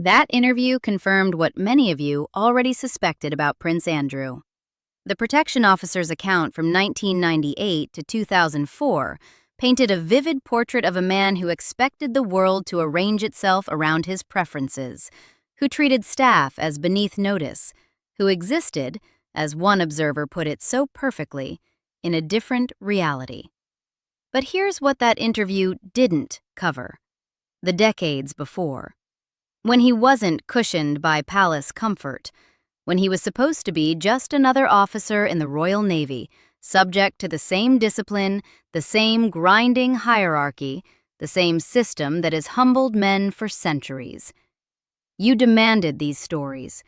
That interview confirmed what many of you already suspected about Prince Andrew. The protection officer's account from 1998 to 2004 painted a vivid portrait of a man who expected the world to arrange itself around his preferences, who treated staff as beneath notice, who existed, as one observer put it so perfectly, in a different reality. But here's what that interview didn't cover: the decades before. When he wasn't cushioned by palace comfort, when he was supposed to be just another officer in the Royal Navy, subject to the same discipline, the same grinding hierarchy, the same system that has humbled men for centuries. You demanded these stories.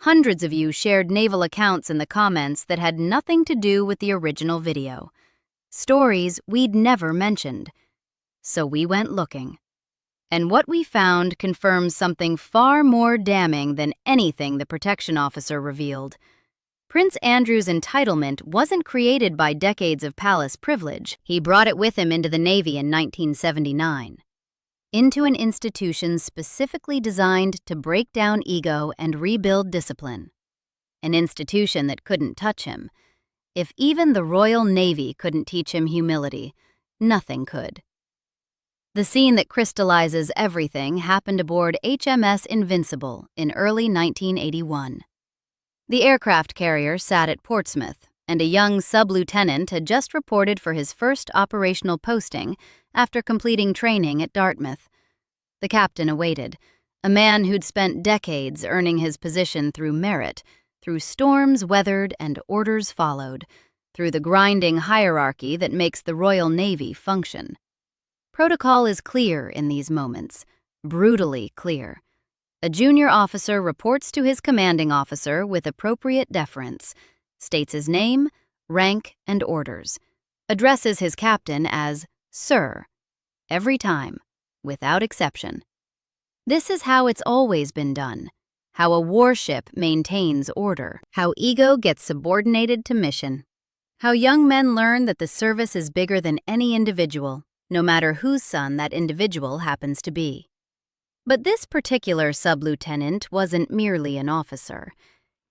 Hundreds of you shared naval accounts in the comments that had nothing to do with the original video. Stories we'd never mentioned. So we went looking. And what we found confirms something far more damning than anything the protection officer revealed. Prince Andrew's entitlement wasn't created by decades of palace privilege. He brought it with him into the Navy in 1979. Into an institution specifically designed to break down ego and rebuild discipline. An institution that couldn't touch him. If even the Royal Navy couldn't teach him humility, nothing could. The scene that crystallizes everything happened aboard HMS Invincible in early 1981. The aircraft carrier sat at Portsmouth, and a young sub-lieutenant had just reported for his first operational posting after completing training at Dartmouth. The captain awaited, a man who'd spent decades earning his position through merit, through storms weathered and orders followed, through the grinding hierarchy that makes the Royal Navy function. Protocol is clear in these moments, brutally clear. A junior officer reports to his commanding officer with appropriate deference, states his name, rank, and orders, addresses his captain as Sir, every time, without exception. This is how it's always been done, how a warship maintains order, how ego gets subordinated to mission, how young men learn that the service is bigger than any individual, no matter whose son that individual happens to be. But this particular sub-lieutenant wasn't merely an officer.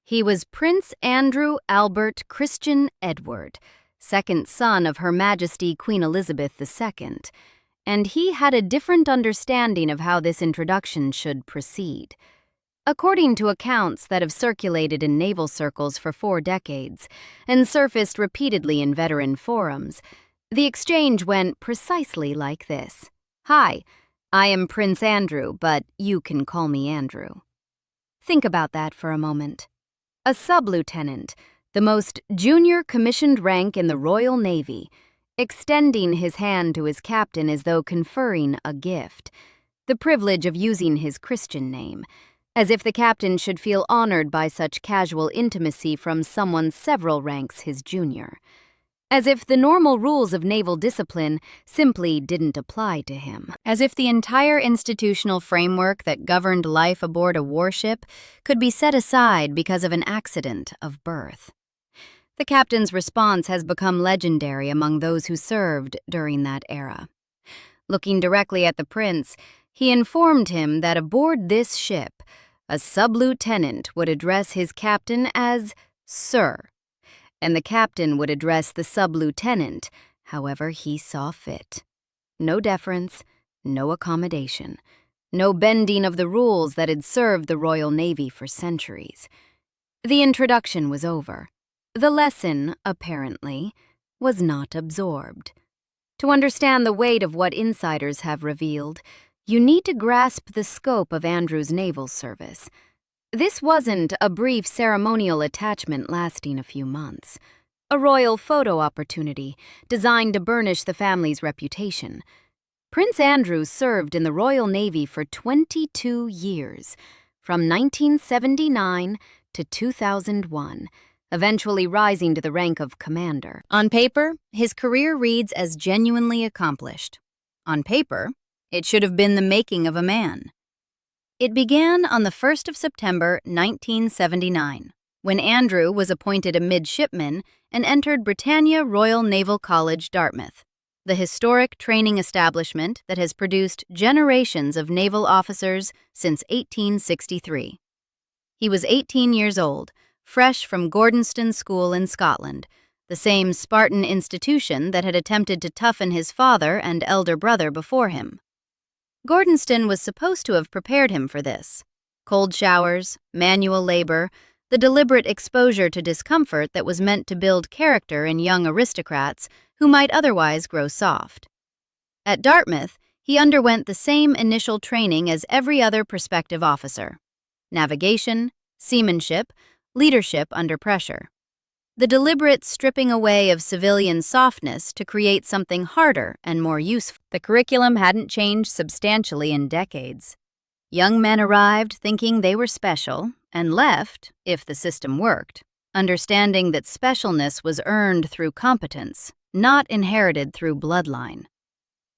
He was Prince Andrew Albert Christian Edward, second son of Her Majesty Queen Elizabeth II, and he had a different understanding of how this introduction should proceed. According to accounts that have circulated in naval circles for 4 decades and surfaced repeatedly in veteran forums, the exchange went precisely like this. Hi, I am Prince Andrew, but you can call me Andrew. Think about that for a moment. A sub-lieutenant, the most junior commissioned rank in the Royal Navy, extending his hand to his captain as though conferring a gift, the privilege of using his Christian name, as if the captain should feel honored by such casual intimacy from someone several ranks his junior. As if the normal rules of naval discipline simply didn't apply to him. As if the entire institutional framework that governed life aboard a warship could be set aside because of an accident of birth. The captain's response has become legendary among those who served during that era. Looking directly at the prince, he informed him that aboard this ship, a sub-lieutenant would address his captain as Sir, and the captain would address the sub-lieutenant however he saw fit. No deference, no accommodation, no bending of the rules that had served the Royal Navy for centuries. The introduction was over. The lesson, apparently, was not absorbed. To understand the weight of what insiders have revealed, you need to grasp the scope of Andrew's naval service. This wasn't a brief ceremonial attachment lasting a few months. A royal photo opportunity designed to burnish the family's reputation. Prince Andrew served in the Royal Navy for 22 years, from 1979 to 2001, eventually rising to the rank of commander. On paper, his career reads as genuinely accomplished. On paper, it should have been the making of a man. It began on the 1st of September 1979, when Andrew was appointed a midshipman and entered Britannia Royal Naval College, Dartmouth. the historic training establishment that has produced generations of naval officers since 1863. He was 18 years old, fresh from Gordonston School in Scotland, the same Spartan institution that had attempted to toughen his father and elder brother before him. Gordonston was supposed to have prepared him for this. Cold showers, manual labor, the deliberate exposure to discomfort that was meant to build character in young aristocrats who might otherwise grow soft. At Dartmouth, he underwent the same initial training as every other prospective officer: navigation, seamanship, leadership under pressure. The deliberate stripping away of civilian softness to create something harder and more useful. The curriculum hadn't changed substantially in decades. Young men arrived thinking they were special and left, if the system worked, understanding that specialness was earned through competence, not inherited through bloodline.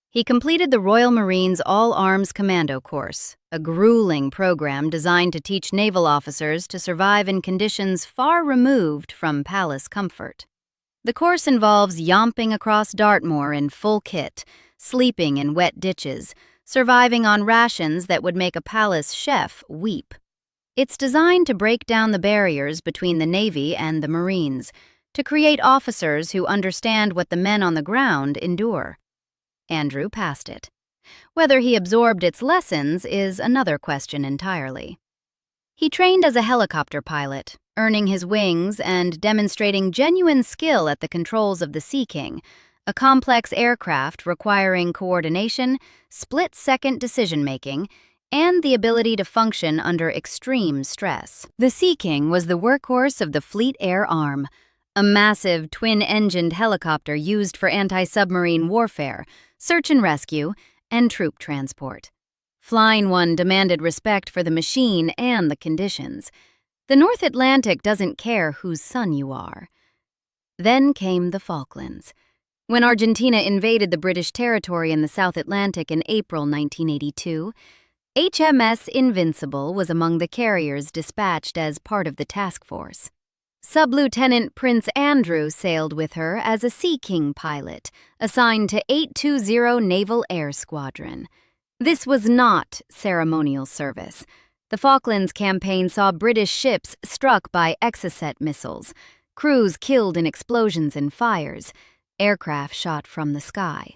He completed the Royal Marines All-Arms Commando course, a grueling program designed to teach naval officers to survive in conditions far removed from palace comfort. The course involves yomping across Dartmoor in full kit, sleeping in wet ditches, surviving on rations that would make a palace chef weep. It's designed to break down the barriers between the Navy and the Marines, to create officers who understand what the men on the ground endure. Andrew passed it. Whether he absorbed its lessons is another question entirely. He trained as a helicopter pilot, earning his wings and demonstrating genuine skill at the controls of the Sea King, a complex aircraft requiring coordination, split-second decision-making, and the ability to function under extreme stress. The Sea King was the workhorse of the Fleet Air Arm, a massive twin-engined helicopter used for anti-submarine warfare, search and rescue, and troop transport. Flying one demanded respect for the machine and the conditions. The North Atlantic doesn't care whose son you are. Then came the Falklands. When Argentina invaded the British territory in the South Atlantic in April 1982, HMS Invincible was among the carriers dispatched as part of the task force. Sub-Lieutenant Prince Andrew sailed with her as a Sea King pilot, assigned to 820 Naval Air Squadron. This was not ceremonial service. The Falklands campaign saw British ships struck by Exocet missiles, crews killed in explosions and fires, aircraft shot from the sky.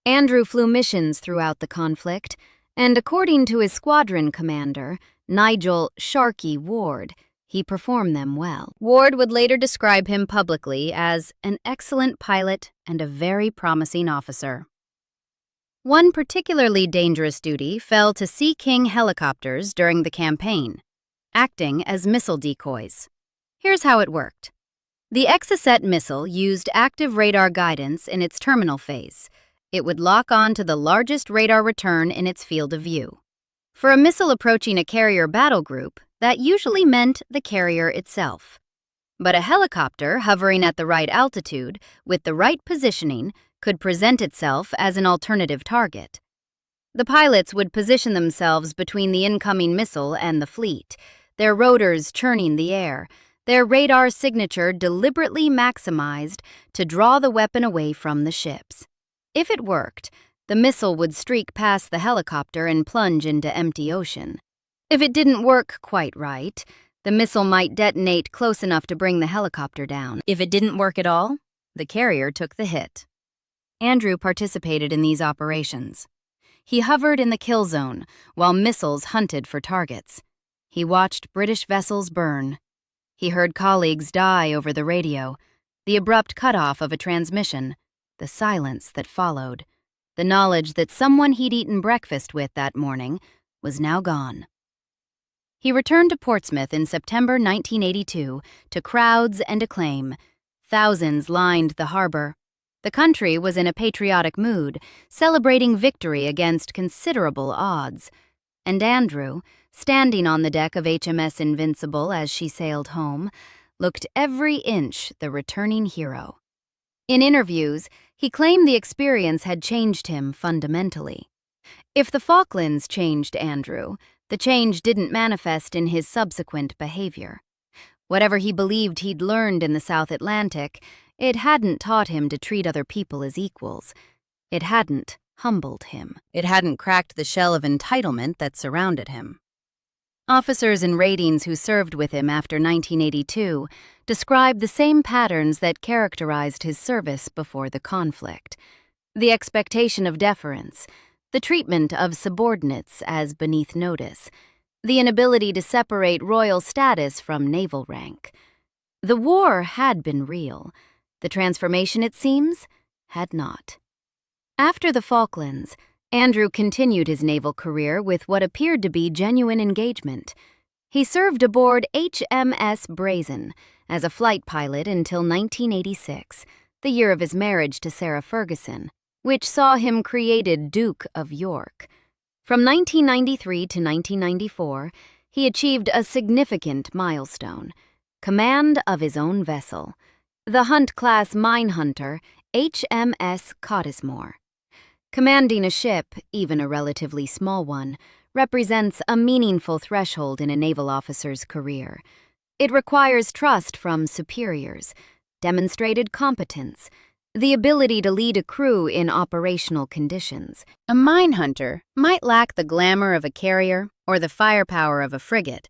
Andrew flew missions throughout the conflict, and according to his squadron commander, Nigel "Sharky" Ward, he performed them well. Ward would later describe him publicly as an excellent pilot and a very promising officer. One particularly dangerous duty fell to Sea King helicopters during the campaign, acting as missile decoys. Here's how it worked. The Exocet missile used active radar guidance in its terminal phase. It would lock on to the largest radar return in its field of view. For a missile approaching a carrier battle group, that usually meant the carrier itself. But a helicopter hovering at the right altitude, with the right positioning, could present itself as an alternative target. The pilots would position themselves between the incoming missile and the fleet, their rotors churning the air, their radar signature deliberately maximized to draw the weapon away from the ships. If it worked, the missile would streak past the helicopter and plunge into empty ocean. If it didn't work quite right, the missile might detonate close enough to bring the helicopter down. If it didn't work at all, the carrier took the hit. Andrew participated in these operations. He hovered in the kill zone while missiles hunted for targets. He watched British vessels burn. He heard colleagues die over the radio, the abrupt cutoff of a transmission, the silence that followed, the knowledge that someone he'd eaten breakfast with that morning was now gone. He returned to Portsmouth in September 1982 to crowds and acclaim. Thousands lined the harbor. The country was in a patriotic mood, celebrating victory against considerable odds. And Andrew, standing on the deck of HMS Invincible as she sailed home, looked every inch the returning hero. In interviews, he claimed the experience had changed him fundamentally. If the Falklands changed Andrew, the change didn't manifest in his subsequent behavior. Whatever he believed he'd learned in the South Atlantic, it hadn't taught him to treat other people as equals. It hadn't humbled him. It hadn't cracked the shell of entitlement that surrounded him. Officers in ratings who served with him after 1982 described the same patterns that characterized his service before the conflict. The expectation of deference, the treatment of subordinates as beneath notice, the inability to separate royal status from naval rank. The war had been real. The transformation, it seems, had not. After the Falklands, Andrew continued his naval career with what appeared to be genuine engagement. He served aboard HMS Brazen as a flight pilot until 1986, the year of his marriage to Sarah Ferguson, which saw him created Duke of York. From 1993 to 1994, he achieved a significant milestone: command of his own vessel, the Hunt-class mine hunter HMS Cottesmore. Commanding a ship, even a relatively small one, represents a meaningful threshold in a naval officer's career. It requires trust from superiors, demonstrated competence, the ability to lead a crew in operational conditions. A mine hunter might lack the glamour of a carrier or the firepower of a frigate,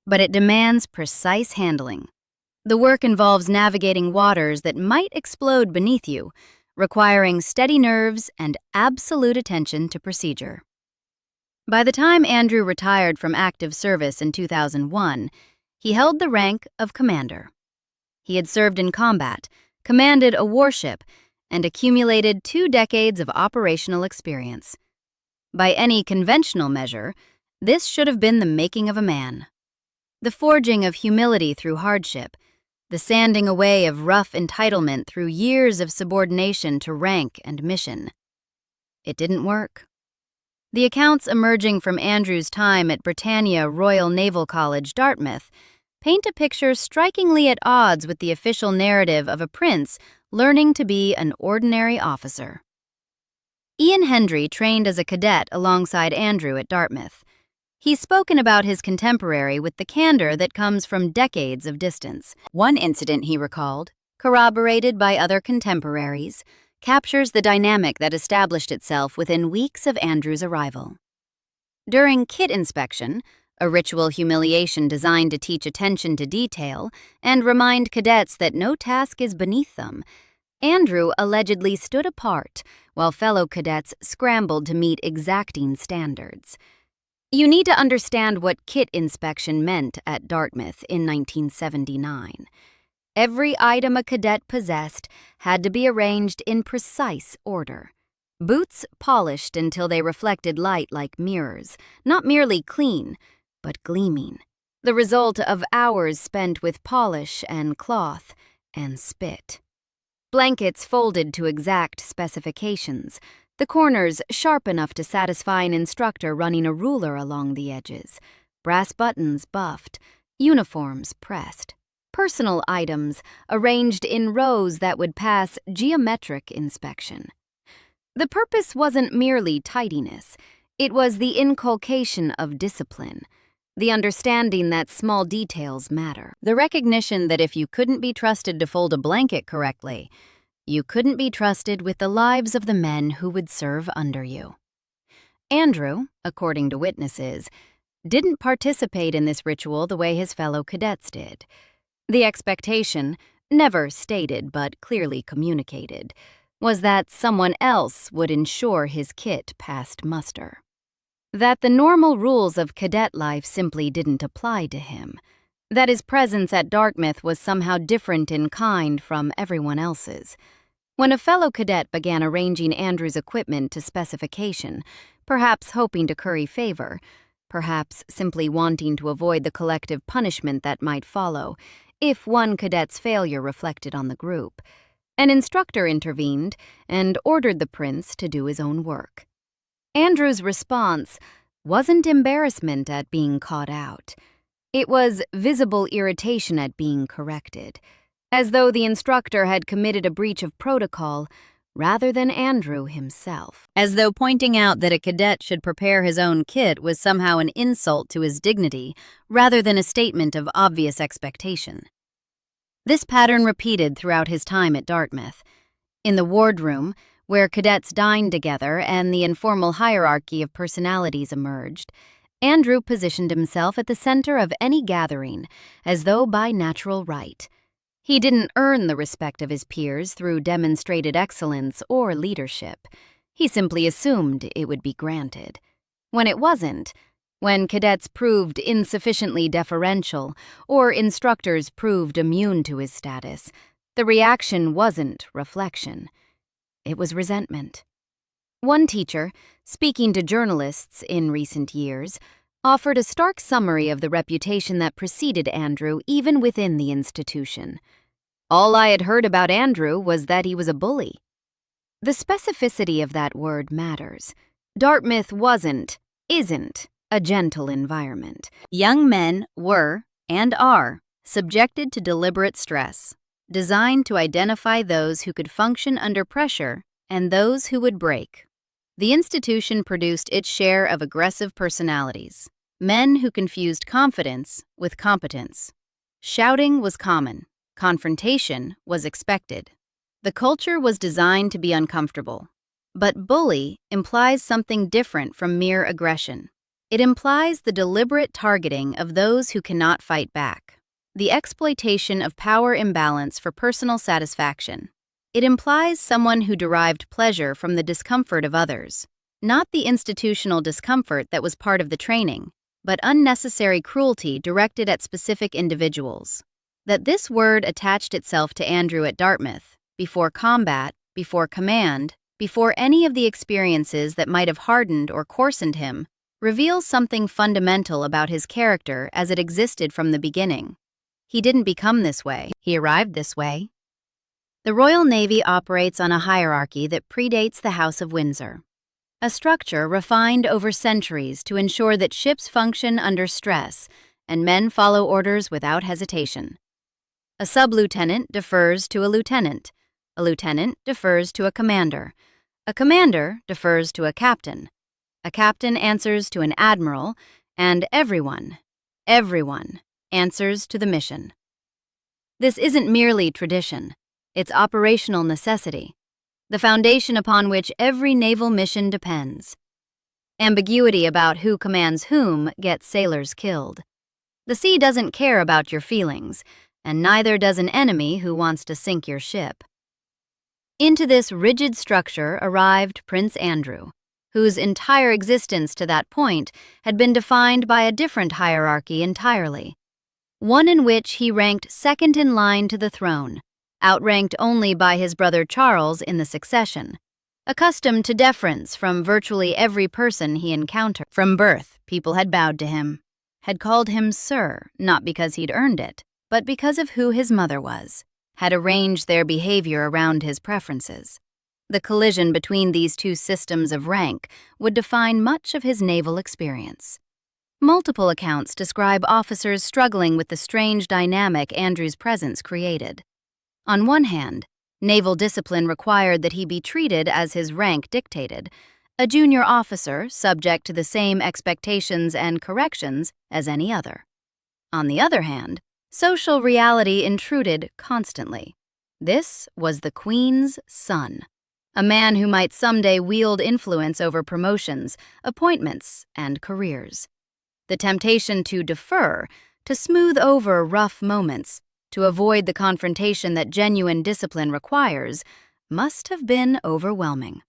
but it demands precise handling. The work involves navigating waters that might explode beneath you, requiring steady nerves and absolute attention to procedure. By the time Andrew retired from active service in 2001, he held the rank of commander. He had served in combat, commanded a warship, and accumulated 2 decades of operational experience. By any conventional measure, this should have been the making of a man. The forging of humility through hardship, the sanding away of rough entitlement through years of subordination to rank and mission. It didn't work. The accounts emerging from Andrew's time at Britannia Royal Naval College, Dartmouth, paint a picture strikingly at odds with the official narrative of a prince learning to be an ordinary officer. Ian Hendry trained as a cadet alongside Andrew at Dartmouth. He's spoken about his contemporary with the candor that comes from decades of distance. One incident he recalled, corroborated by other contemporaries, captures the dynamic that established itself within weeks of Andrew's arrival. During kit inspection, a ritual humiliation designed to teach attention to detail and remind cadets that no task is beneath them, Andrew allegedly stood apart while fellow cadets scrambled to meet exacting standards. You need to understand what kit inspection meant at Dartmouth in 1979. Every item a cadet possessed had to be arranged in precise order. Boots polished until they reflected light like mirrors, not merely clean, but gleaming. The result of hours spent with polish and cloth and spit. Blankets folded to exact specifications, the corners sharp enough to satisfy an instructor running a ruler along the edges, brass buttons buffed, uniforms pressed, personal items arranged in rows that would pass geometric inspection. The purpose wasn't merely tidiness, it was the inculcation of discipline, the understanding that small details matter, the recognition that if you couldn't be trusted to fold a blanket correctly, you couldn't be trusted with the lives of the men who would serve under you. Andrew, according to witnesses, didn't participate in this ritual the way his fellow cadets did. The expectation, never stated but clearly communicated, was that someone else would ensure his kit passed muster. That the normal rules of cadet life simply didn't apply to him. That his presence at Dartmouth was somehow different in kind from everyone else's. When a fellow cadet began arranging Andrew's equipment to specification, perhaps hoping to curry favor, perhaps simply wanting to avoid the collective punishment that might follow if one cadet's failure reflected on the group, an instructor intervened and ordered the prince to do his own work. Andrew's response wasn't embarrassment at being caught out. It was visible irritation at being corrected, as though the instructor had committed a breach of protocol rather than Andrew himself, as though pointing out that a cadet should prepare his own kit was somehow an insult to his dignity rather than a statement of obvious expectation. This pattern repeated throughout his time at Dartmouth. In the wardroom, where cadets dined together and the informal hierarchy of personalities emerged. Andrew positioned himself at the center of any gathering, as though by natural right. He didn't earn the respect of his peers through demonstrated excellence or leadership. He simply assumed it would be granted. When it wasn't, when cadets proved insufficiently deferential or instructors proved immune to his status, the reaction wasn't reflection. It was resentment. One teacher, speaking to journalists in recent years, offered a stark summary of the reputation that preceded Andrew even within the institution. All I had heard about Andrew was that he was a bully. The specificity of that word matters. Dartmouth isn't a gentle environment. Young men were, and are, subjected to deliberate stress, designed to identify those who could function under pressure and those who would break. The institution produced its share of aggressive personalities, men who confused confidence with competence. Shouting was common. Confrontation was expected. The culture was designed to be uncomfortable. But bully implies something different from mere aggression. It implies the deliberate targeting of those who cannot fight back, the exploitation of power imbalance for personal satisfaction. It implies someone who derived pleasure from the discomfort of others, not the institutional discomfort that was part of the training, but unnecessary cruelty directed at specific individuals. That this word attached itself to Andrew at Dartmouth, before combat, before command, before any of the experiences that might have hardened or coarsened him, reveals something fundamental about his character as it existed from the beginning. He didn't become this way. He arrived this way. The Royal Navy operates on a hierarchy that predates the House of Windsor, a structure refined over centuries to ensure that ships function under stress and men follow orders without hesitation. A sub-lieutenant defers to a lieutenant defers to a commander defers to a captain answers to an admiral, and everyone answers to the mission. This isn't merely tradition, it's operational necessity, the foundation upon which every naval mission depends. Ambiguity about who commands whom gets sailors killed. The sea doesn't care about your feelings, and neither does an enemy who wants to sink your ship. Into this rigid structure arrived Prince Andrew, whose entire existence to that point had been defined by a different hierarchy entirely, one in which he ranked second in line to the throne, outranked only by his brother Charles in the succession, accustomed to deference from virtually every person he encountered. From birth, people had bowed to him, had called him Sir, not because he'd earned it, but because of who his mother was, had arranged their behavior around his preferences. The collision between these two systems of rank would define much of his naval experience. Multiple accounts describe officers struggling with the strange dynamic Andrew's presence created. On one hand, naval discipline required that he be treated as his rank dictated, a junior officer subject to the same expectations and corrections as any other. On the other hand, social reality intruded constantly. This was the Queen's son, a man who might someday wield influence over promotions, appointments, and careers. The temptation to defer, to smooth over rough moments, to avoid the confrontation that genuine discipline requires, must have been overwhelming.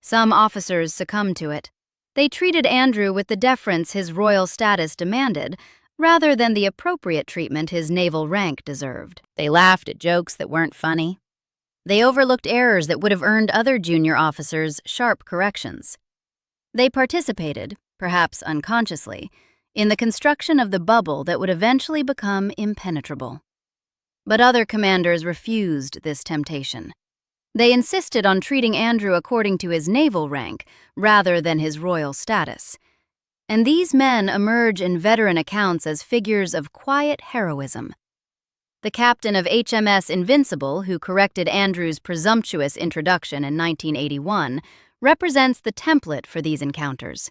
Some officers succumbed to it. They treated Andrew with the deference his royal status demanded, rather than the appropriate treatment his naval rank deserved. They laughed at jokes that weren't funny. They overlooked errors that would have earned other junior officers sharp corrections. They participated, perhaps unconsciously, in the construction of the bubble that would eventually become impenetrable. But other commanders refused this temptation. They insisted on treating Andrew according to his naval rank rather than his royal status. And these men emerge in veteran accounts as figures of quiet heroism. The captain of HMS Invincible, who corrected Andrew's presumptuous introduction in 1981, represents the template for these encounters.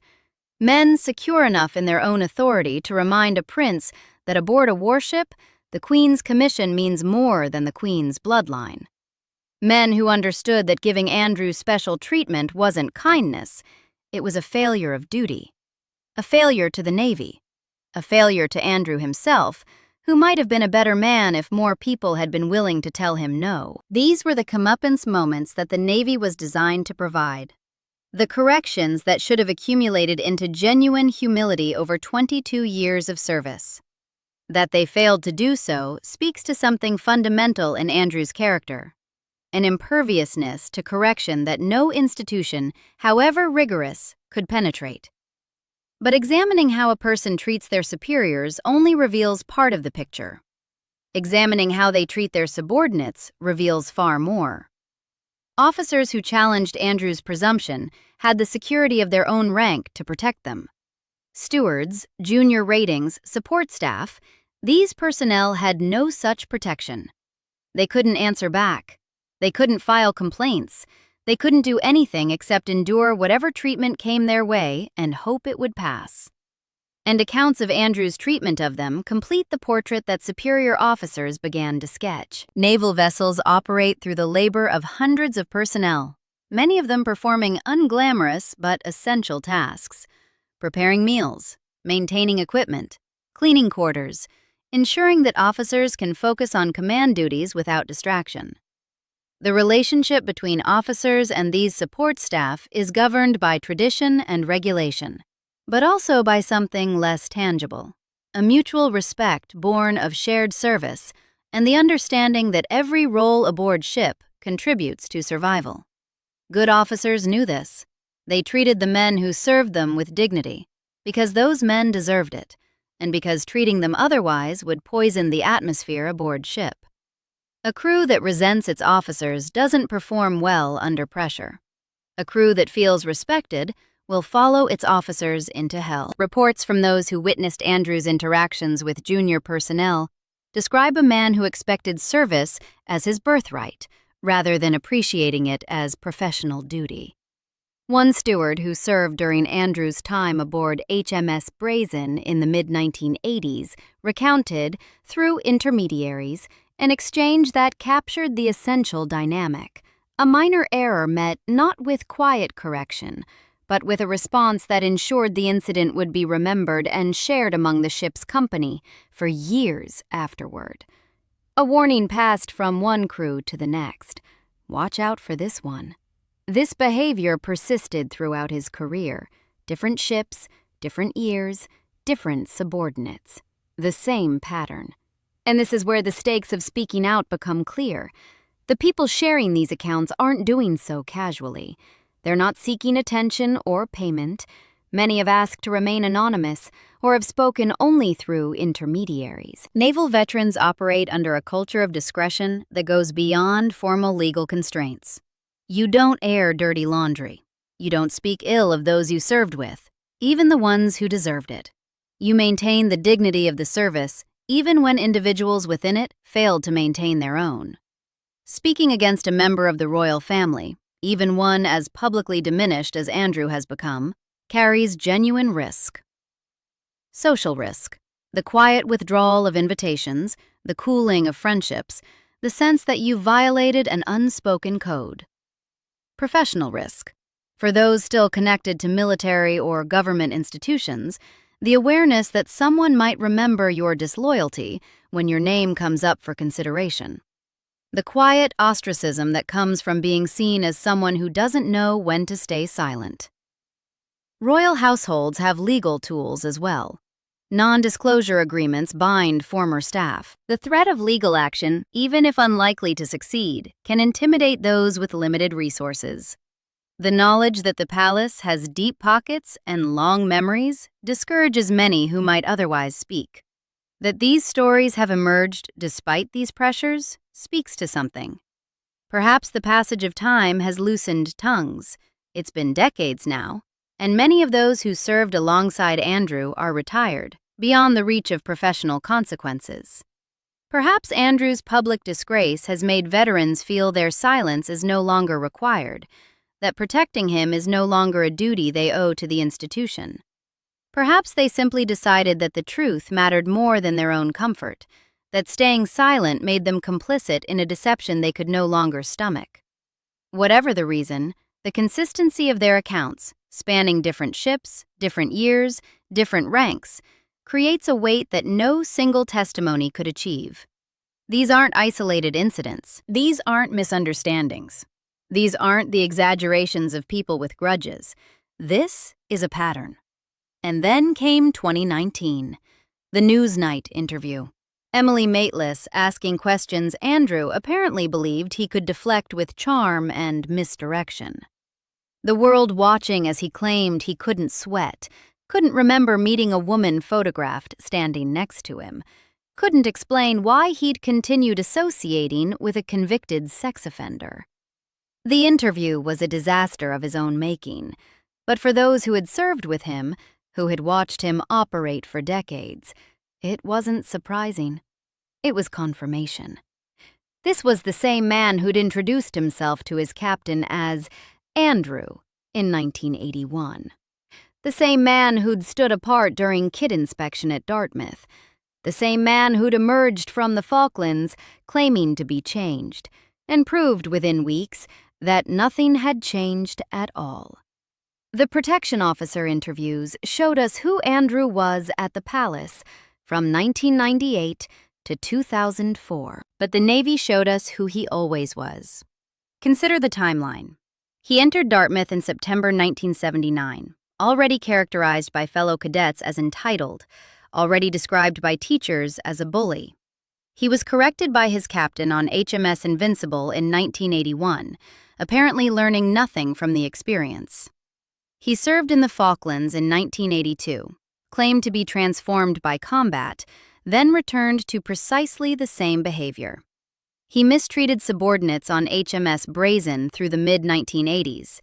Men secure enough in their own authority to remind a prince that aboard a warship, the Queen's commission means more than the Queen's bloodline. Men who understood that giving Andrew special treatment wasn't kindness, it was a failure of duty. A failure to the Navy. A failure to Andrew himself, who might have been a better man if more people had been willing to tell him no. These were the comeuppance moments that the Navy was designed to provide. The corrections that should have accumulated into genuine humility over 22 years of service. That they failed to do so speaks to something fundamental in Andrew's character. An imperviousness to correction that no institution, however rigorous, could penetrate. But examining how a person treats their superiors only reveals part of the picture. Examining how they treat their subordinates reveals far more. Officers who challenged Andrew's presumption had the security of their own rank to protect them. Stewards, junior ratings, support staff, these personnel had no such protection. They couldn't answer back. They couldn't file complaints. They couldn't do anything except endure whatever treatment came their way and hope it would pass. And accounts of Andrew's treatment of them complete the portrait that superior officers began to sketch. Naval vessels operate through the labor of hundreds of personnel, many of them performing unglamorous but essential tasks, preparing meals, maintaining equipment, cleaning quarters, ensuring that officers can focus on command duties without distraction. The relationship between officers and these support staff is governed by tradition and regulation, but also by something less tangible, a mutual respect born of shared service and the understanding that every role aboard ship contributes to survival. Good officers knew this. They treated the men who served them with dignity, because those men deserved it, and because treating them otherwise would poison the atmosphere aboard ship. A crew that resents its officers doesn't perform well under pressure. A crew that feels respected will follow its officers into hell. Reports from those who witnessed Andrew's interactions with junior personnel describe a man who expected service as his birthright, rather than appreciating it as professional duty. One steward who served during Andrew's time aboard HMS Brazen in the mid-1980s recounted, through intermediaries, an exchange that captured the essential dynamic. A minor error met not with quiet correction, but with a response that ensured the incident would be remembered and shared among the ship's company for years afterward. A warning passed from one crew to the next. Watch out for this one. This behavior persisted throughout his career. Different ships, different years, different subordinates. The same pattern. And this is where the stakes of speaking out become clear. The people sharing these accounts aren't doing so casually. They're not seeking attention or payment. Many have asked to remain anonymous or have spoken only through intermediaries. Naval veterans operate under a culture of discretion that goes beyond formal legal constraints. You don't air dirty laundry. You don't speak ill of those you served with, even the ones who deserved it. You maintain the dignity of the service even when individuals within it failed to maintain their own. Speaking against a member of the royal family, even one as publicly diminished as Andrew has become, carries genuine risk. Social risk. The quiet withdrawal of invitations, the cooling of friendships, the sense that you violated an unspoken code. Professional risk. For those still connected to military or government institutions, the awareness that someone might remember your disloyalty when your name comes up for consideration. The quiet ostracism that comes from being seen as someone who doesn't know when to stay silent. Royal households have legal tools as well. Non-disclosure agreements bind former staff. The threat of legal action, even if unlikely to succeed, can intimidate those with limited resources. The knowledge that the palace has deep pockets and long memories discourages many who might otherwise speak. That these stories have emerged despite these pressures speaks to something. Perhaps the passage of time has loosened tongues. It's been decades now, and many of those who served alongside Andrew are retired, beyond the reach of professional consequences. Perhaps Andrew's public disgrace has made veterans feel their silence is no longer required, that protecting him is no longer a duty they owe to the institution. Perhaps they simply decided that the truth mattered more than their own comfort, that staying silent made them complicit in a deception they could no longer stomach. Whatever the reason, the consistency of their accounts, spanning different ships, different years, different ranks, creates a weight that no single testimony could achieve. These aren't isolated incidents. These aren't misunderstandings. These aren't the exaggerations of people with grudges. This is a pattern. And then came 2019, the Newsnight interview. Emily Maitlis asking questions Andrew apparently believed he could deflect with charm and misdirection. The world watching as he claimed he couldn't sweat, couldn't remember meeting a woman photographed standing next to him, couldn't explain why he'd continued associating with a convicted sex offender. The interview was a disaster of his own making, but for those who had served with him, who had watched him operate for decades, it wasn't surprising. It was confirmation. This was the same man who'd introduced himself to his captain as Andrew in 1981. The same man who'd stood apart during kit inspection at Dartmouth. The same man who'd emerged from the Falklands claiming to be changed, and proved within weeks that nothing had changed at all. The protection officer interviews showed us who Andrew was at the palace from 1998 to 2004, but the Navy showed us who he always was. Consider the timeline. He entered Dartmouth in September 1979, already characterized by fellow cadets as entitled, already described by teachers as a bully. He was corrected by his captain on HMS Invincible in 1981, apparently learning nothing from the experience. He served in the Falklands in 1982, claimed to be transformed by combat, then returned to precisely the same behavior. He mistreated subordinates on HMS Brazen through the mid-1980s.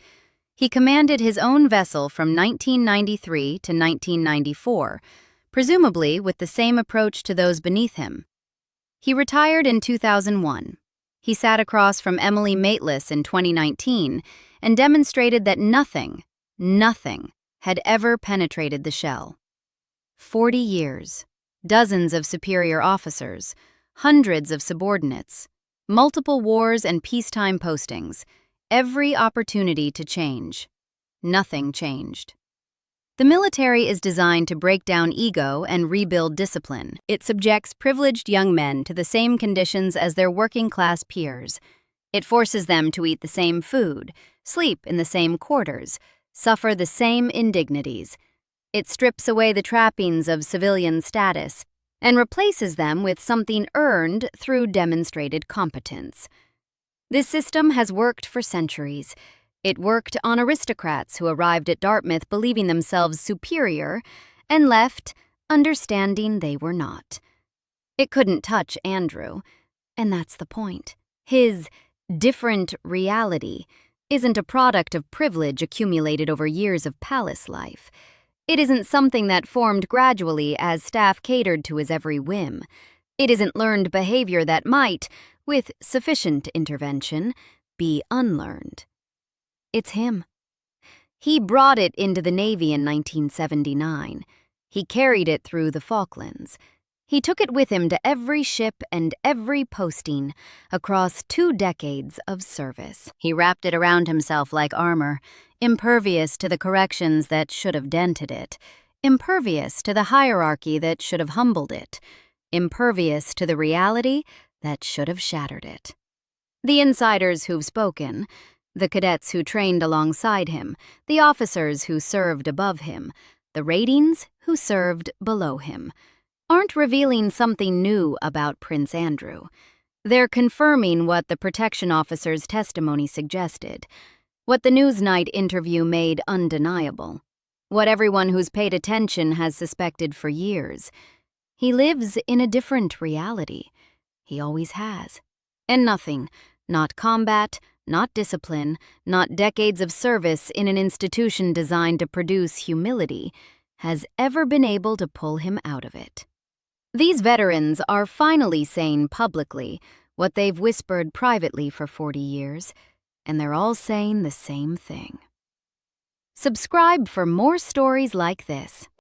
He commanded his own vessel from 1993 to 1994, presumably with the same approach to those beneath him. He retired in 2001. He sat across from Emily Maitlis in 2019 and demonstrated that nothing had ever penetrated the shell. 40 years, dozens of superior officers, hundreds of subordinates, multiple wars and peacetime postings, every opportunity to change. Nothing changed. The military is designed to break down ego and rebuild discipline. It subjects privileged young men to the same conditions as their working-class peers. It forces them to eat the same food, sleep in the same quarters, suffer the same indignities. It strips away the trappings of civilian status and replaces them with something earned through demonstrated competence. This system has worked for centuries. It worked on aristocrats who arrived at Dartmouth believing themselves superior and left understanding they were not. It couldn't touch Andrew, and that's the point. His different reality isn't a product of privilege accumulated over years of palace life. It isn't something that formed gradually as staff catered to his every whim. It isn't learned behavior that might, with sufficient intervention, be unlearned. It's him. He brought it into the Navy in 1979. He carried it through the Falklands. He took it with him to every ship and every posting across 2 decades of service. He wrapped it around himself like armor, impervious to the corrections that should have dented it, impervious to the hierarchy that should have humbled it, impervious to the reality that should have shattered it. The insiders who've spoken, the cadets who trained alongside him, the officers who served above him, the ratings who served below him, aren't revealing something new about Prince Andrew. They're confirming what the protection officer's testimony suggested, what the Newsnight interview made undeniable, what everyone who's paid attention has suspected for years. He lives in a different reality. He always has. And nothing, not combat, not discipline, not decades of service in an institution designed to produce humility, has ever been able to pull him out of it. These veterans are finally saying publicly what they've whispered privately for 40 years, and they're all saying the same thing. Subscribe for more stories like this.